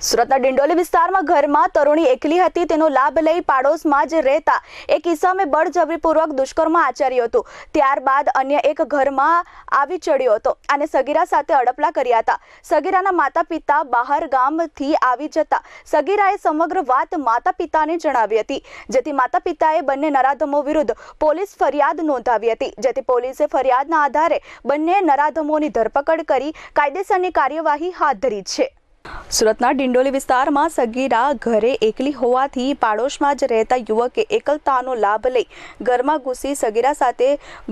સુરતના ડિંડોલી વિસ્તારમાં ઘરમાં તરુણી એકલી હતી તેનો લાભ લઈ પાડોશમાં જ રહેતા એક ઇસમે બળજબરીપૂર્વક દુષ્કર્મ આચર્યું હતું। ત્યારબાદ અન્ય એક ઘરમાં આવી ચડ્યો હતો અને સગીરા સાથે અડપલા કર્યા હતા। સગીરાના માતા પિતા બહાર ગામથી આવી જતા સગીરાએ સમગ્ર વાત માતા પિતાને જણાવી હતી, જેથી માતા પિતાએ બંને નરાધમો વિરુદ્ધ પોલીસ ફરિયાદ નોંધાવી હતી, જેથી પોલીસે ફરિયાદના આધારે બંને નરાધમોની ધરપકડ કરી કાયદેસરની કાર્યવાહી હાથ ધરી છે। સુરતના ડિંડોલી વિસ્તારમાં સગીરા ઘરે એકલી હોવાથી પાડોશમાં જ રહેતા યુવકે એકલતાનો લાભ લઈ ઘરમાં ઘૂસી સગીરા સાથે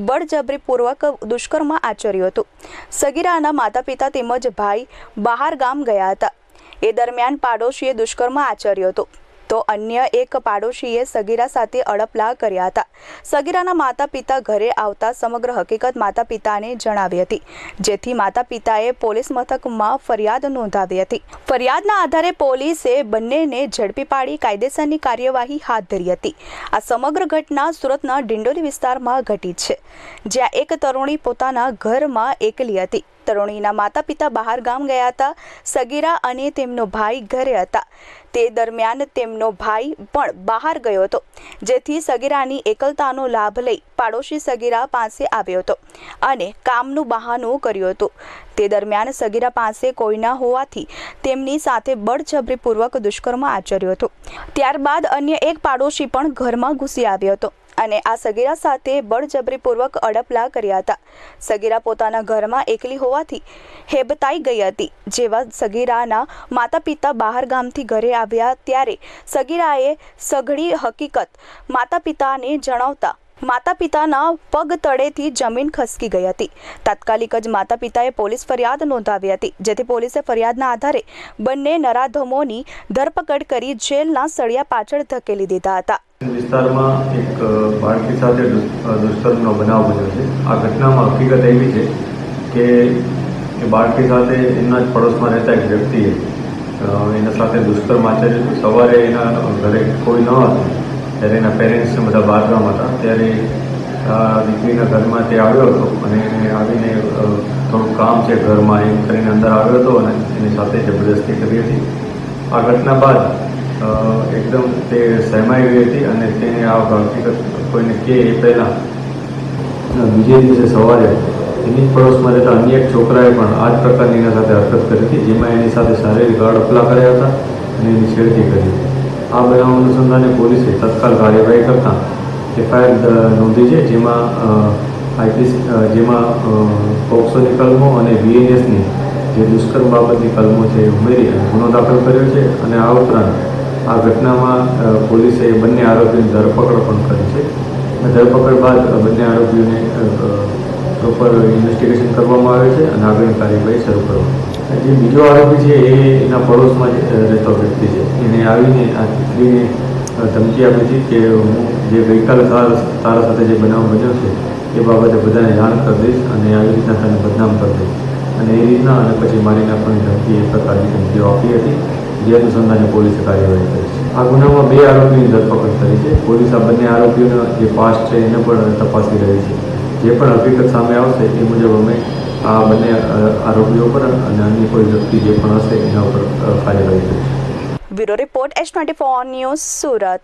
બળજબરીપૂર્વક દુષ્કર્મ આચર્યું હતું। સગીરાના માતા પિતા તેમજ ભાઈ બહાર ગામ ગયા હતા। એ દરમિયાન પાડોશીએ દુષ્કર્મ આચર્યું હતું તો અન્ય એક પાડોશીએ સગીરા સાથે અડપલા કર્યા હતા। સગીરાના માતા પિતા ઘરે આવતા સમગ્ર હકીકત માતા પિતાને જણાવી હતી, જેથી માતા પિતાએ પોલીસ મથકમાં ફરિયાદ નોંધાવી હતી। ફરિયાદના આધારે પોલીસે બંનેને ઝડપી પાડી કાયદેસરની કાર્યવાહી હાથ ધરી હતી। આ સમગ્ર ઘટના સુરતના ડિંડોલી વિસ્તારમાં ઘટી છે, જ્યાં એક તરુણી પોતાના ઘરમાં એકલી હતી। તરુણીના માતા પિતા બહાર ગામ ગયા હતા। સગીરા અને તેમનો ભાઈ ઘરે હતા। તે દરમિયાન તેમનો ભાઈ પણ બહાર ગયો હતો, જેથી સગીરાની એકલતાનો લાભ લઈ પાડોશી સગીરા પાસે આવ્યો હતો અને કામનું બહાનું કર્યું હતું। તે દરમિયાન સગીરા પાસે કોઈ ન હોવાથી તેમની સાથે બળજબરીપૂર્વક દુષ્કર્મ આચર્યું હતું। ત્યારબાદ અન્ય એક પાડોશી પણ ઘરમાં ઘૂસી આવ્યો હતો અને આ સગીરા સાથે બળજબરીપૂર્વક અડપલા કર્યા હતા। સગીરા પોતાના ઘરમાં એકલી હોવાથી હેબતાઈ ગઈ હતી। જેવા સગીરાના માતા પિતા બહાર ગામથી ઘરે આવ્યા ત્યારે સગીરાએ સઘળી હકીકત માતા પિતાને જણાવતા માતા પિતાના પગ તળેથી જમીન ખસકી ગઈ હતી। તાત્કાલિક જ માતા પિતાએ પોલીસ ફરિયાદ નોંધાવી હતી, જેથી પોલીસે ફરિયાદના આધારે બંને નરાધમોની ધરપકડ કરી જેલના સળિયા પાછળ ધકેલી દીધા હતા। વિસ્તારમાં એક બાળકી સાથે દુષ્કર્મનો બનાવ બન્યો છે। આ ઘટનામાં હકીકત એવી છે કે એ બાળકી સાથે એમના જ પડોશમાં રહેતા એક વ્યક્તિએ એના સાથે દુષ્કર્મ આચર્યું। સવારે એના ઘરે કોઈ ન હતું ત્યારે એના પેરેન્ટ્સને બધા બહારગામ હતા, ત્યારે દીકરીના ઘરમાં તે આવ્યો હતો અને એને આવીને થોડું કામ છે ઘરમાં એમ કરીને અંદર આવ્યો હતો અને એની સાથે જબરદસ્તી કરી હતી। આ ઘટના બાદ એકદમ તે સહેમાઈ ગઈ હતી અને તેને આ હકીકત કોઈને કહે એ પહેલાં બીજે દિવસે સવારે એની પડોશમાં રહેતા અન્ય એક છોકરાએ પણ આ જ પ્રકારની એના સાથે હરકત કરી હતી, જેમાં એની સાથે શારીરિક અડપલા કર્યા હતા અને એની છેડતી કરી હતી। આ બનાવ અનુસંધાને પોલીસે તત્કાલ કાર્યવાહી કરતાં એફઆઈઆર નોંધી છે, જેમાં પોક્સોની કલમો અને બીએનએસની જે દુષ્કર્મ બાબતની કલમો છે એ ઉમેરી અને ગુનો દાખલ કર્યો છે। અને આ ઉપરાંત આ ઘટનામાં પોલીસે બંને આરોપીની ધરપકડ પણ કરી છે। ધરપકડ બાદ બંને આરોપીઓને પ્રોપર ઇન્વેસ્ટિગેશન કરવામાં આવે છે અને આગળની કાર્યવાહી શરૂ કરવામાં। જે બીજો આરોપી છે એ એના પડોશમાં જ રહેતો વ્યક્તિ છે। એને આવીને આ દીકરીને ધમકી આપી હતી કે હું જે ગઈકાલે તારા સાથે જે બનાવ બન્યો છે એ બાબતે બધાને જાણ કરી દઈશ અને આવી રીતના તને બદનામ કરી દઈશ અને એ રીતના અને પછી મારી નાખવાની ધમકી એ પ્રકારની ધમકીઓ આપી હતી, જે અનુસંધાને પોલીસે કાર્યવાહી કરી છે। આ ગુનામાં 2 આરોપીની ધરપકડ કરી છે। પોલીસ આ બંને આરોપીઓનો જે પાસ્ટ છે એને પણ તપાસી રહી છે। જે પણ હકીકત સામે આવશે એ મુજબ અમે આ બંને આરોપીઓ પર અને અન્ય કોઈ વ્યક્તિ જે પણ હશે એના ઉપર કાર્યવાહી કરીશું। Bureau report H24 news Surat.